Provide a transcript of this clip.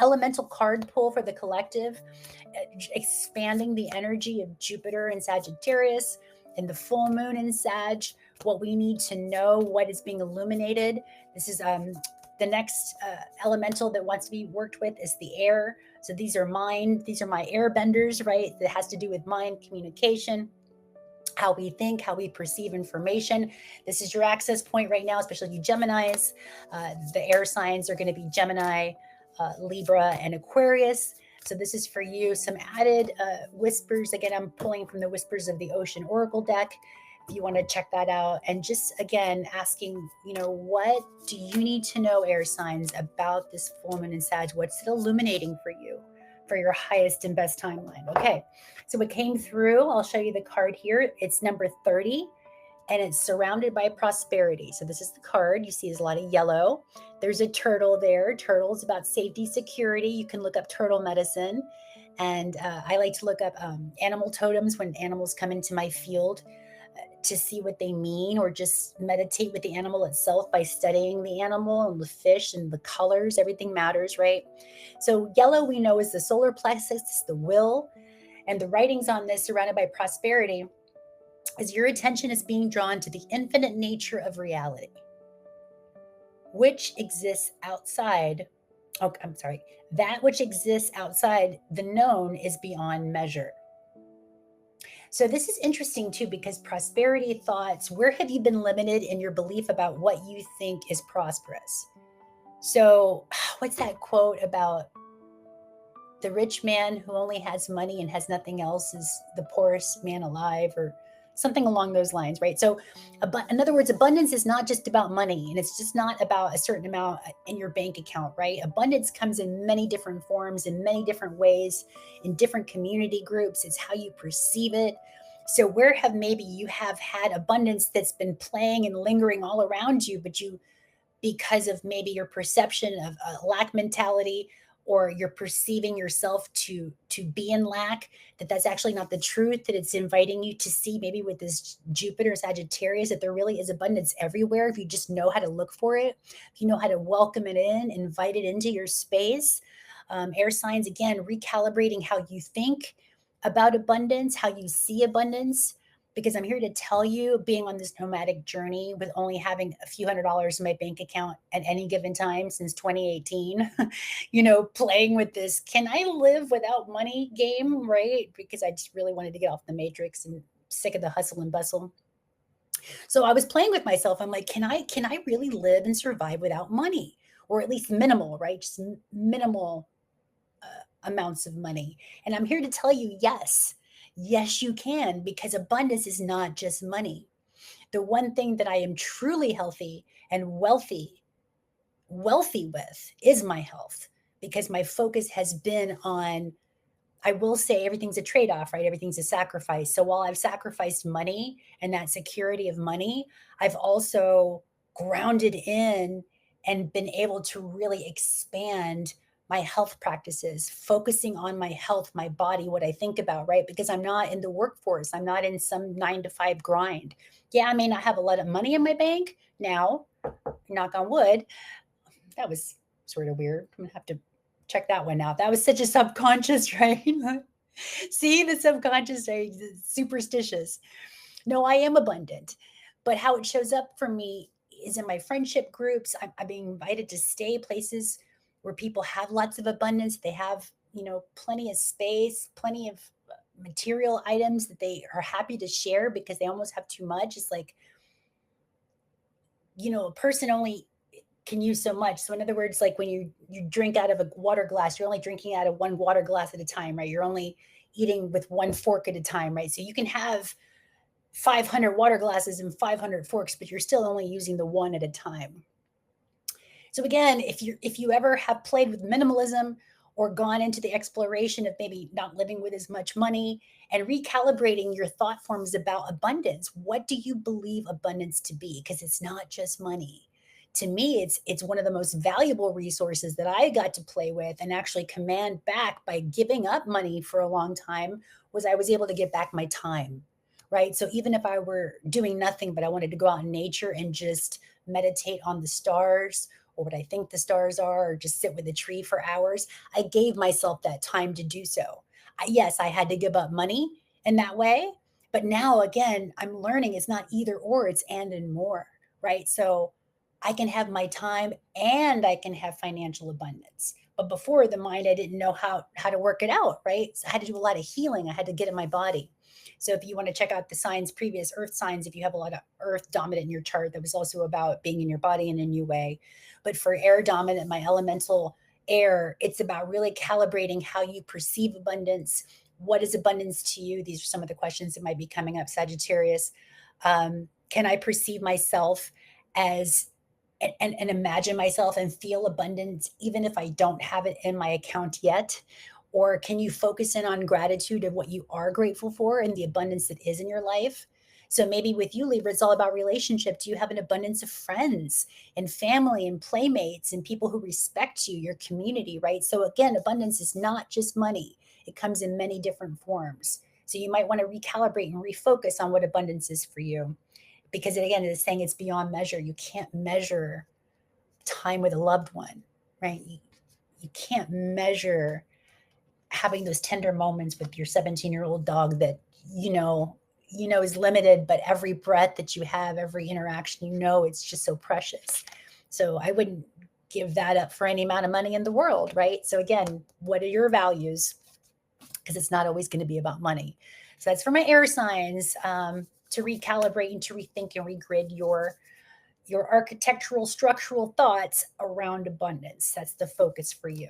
elemental card pull for the collective, expanding the energy of Jupiter and Sagittarius and the full moon in Sag, what we need to know, what is being illuminated. This is the next elemental that wants to be worked with is the air. So these are my air benders, right? That has to do with mind communication, how we think, how we perceive information. This is your access point right now, especially you Geminis. The air signs are going to be Gemini, Libra, and Aquarius. So this is for you. Some added whispers. Again, I'm pulling from the Whispers of the Ocean Oracle deck. If you want to check that out. And just, again, asking, what do you need to know, air signs, about this full moon in Sag? What's it illuminating for you for your highest and best timeline? Okay. So it came through. I'll show you the card here. It's number 30, and it's surrounded by prosperity. So this is the card. You see there's a lot of yellow. There's a turtle there. Turtle's about safety, security. You can look up turtle medicine. And I like to look up animal totems when animals come into my field to see what they mean, or just meditate with the animal itself by studying the animal and the fish and the colors. Everything matters, right? So yellow we know is the solar plexus, the will. And the writings on this, surrounded by prosperity, is your attention is being drawn to the infinite nature of reality, which exists outside. Oh, I'm sorry. That which exists outside the known is beyond measure. So this is interesting too, because prosperity thoughts, where have you been limited in your belief about what you think is prosperous? So what's that quote about the rich man who only has money and has nothing else is the poorest man alive, or something along those lines, right? So, in other words, abundance is not just about money, and it's just not about a certain amount in your bank account, right? Abundance comes in many different forms, in many different ways, in different community groups. It's how you perceive it. So, where have maybe you have had abundance that's been playing and lingering all around you, but because of maybe your perception of a lack mentality, or you're perceiving yourself to be in lack, that's actually not the truth, that it's inviting you to see, maybe with this Jupiter Sagittarius, that there really is abundance everywhere if you just know how to look for it, if you know how to welcome it in, invite it into your space. Air signs, again, recalibrating how you think about abundance, how you see abundance, because I'm here to tell you, being on this nomadic journey with only having a few $100s in my bank account at any given time since 2018, playing with this, can I live without money game, right? Because I just really wanted to get off the matrix and sick of the hustle and bustle. So I was playing with myself. I'm like, can I really live and survive without money, or at least minimal, right? Just minimal amounts of money. And I'm here to tell you, yes. Yes, you can, because abundance is not just money. The one thing that I am truly healthy and wealthy with is my health, because my focus has been on, I will say, everything's a trade-off, right? Everything's a sacrifice. So while I've sacrificed money and that security of money, I've also grounded in and been able to really expand my health practices, focusing on my health, my body, what I think about, right? Because I'm not in the workforce. I'm not in some 9 to 5 grind. Yeah, I may not have a lot of money in my bank now, knock on wood. That was sort of weird. I'm gonna have to check that one out. That was such a subconscious, right? See, the subconscious, right? Superstitious. No, I am abundant, but how it shows up for me is in my friendship groups. I'm being invited to stay places where people have lots of abundance. They have, plenty of space, plenty of material items that they are happy to share because they almost have too much. It's like, a person only can use so much. So in other words, like when you drink out of a water glass, you're only drinking out of one water glass at a time, right? You're only eating with one fork at a time, right? So you can have 500 water glasses and 500 forks, but you're still only using the one at a time. So again, if you ever have played with minimalism or gone into the exploration of maybe not living with as much money and recalibrating your thought forms about abundance, what do you believe abundance to be? Because it's not just money. To me, it's one of the most valuable resources that I got to play with and actually command back by giving up money for a long time, was I was able to get back my time, right? So even if I were doing nothing, but I wanted to go out in nature and just meditate on the stars, or what I think the stars are, or just sit with a tree for hours. I gave myself that time to do so. Yes, I had to give up money in that way, but now again, I'm learning it's not either or, it's and more, right? So I can have my time and I can have financial abundance. But before the mind, I didn't know how to work it out, right? So I had to do a lot of healing. I had to get in my body. So if you want to check out the signs, previous earth signs, if you have a lot of earth dominant in your chart, that was also about being in your body in a new way. But for air dominant, my elemental air, it's about really calibrating how you perceive abundance. What is abundance to you? These are some of the questions that might be coming up, Sagittarius. Can I perceive myself as and imagine myself and feel abundance even if I don't have it in my account yet? Or can you focus in on gratitude of what you are grateful for and the abundance that is in your life? So maybe with you, Libra, it's all about relationship. Do you have an abundance of friends and family and playmates and people who respect you, your community, right? So again, abundance is not just money. It comes in many different forms. So you might want to recalibrate and refocus on what abundance is for you. Because again, it's saying it's beyond measure. You can't measure time with a loved one, right? You can't measure having those tender moments with your 17-year-old dog that is limited, but every breath that you have, every interaction, it's just so precious. So I wouldn't give that up for any amount of money in the world, right? So again, what are your values? Because it's not always going to be about money. So that's for my air signs, to recalibrate and to rethink and regrid your architectural structural thoughts around abundance. That's the focus for you.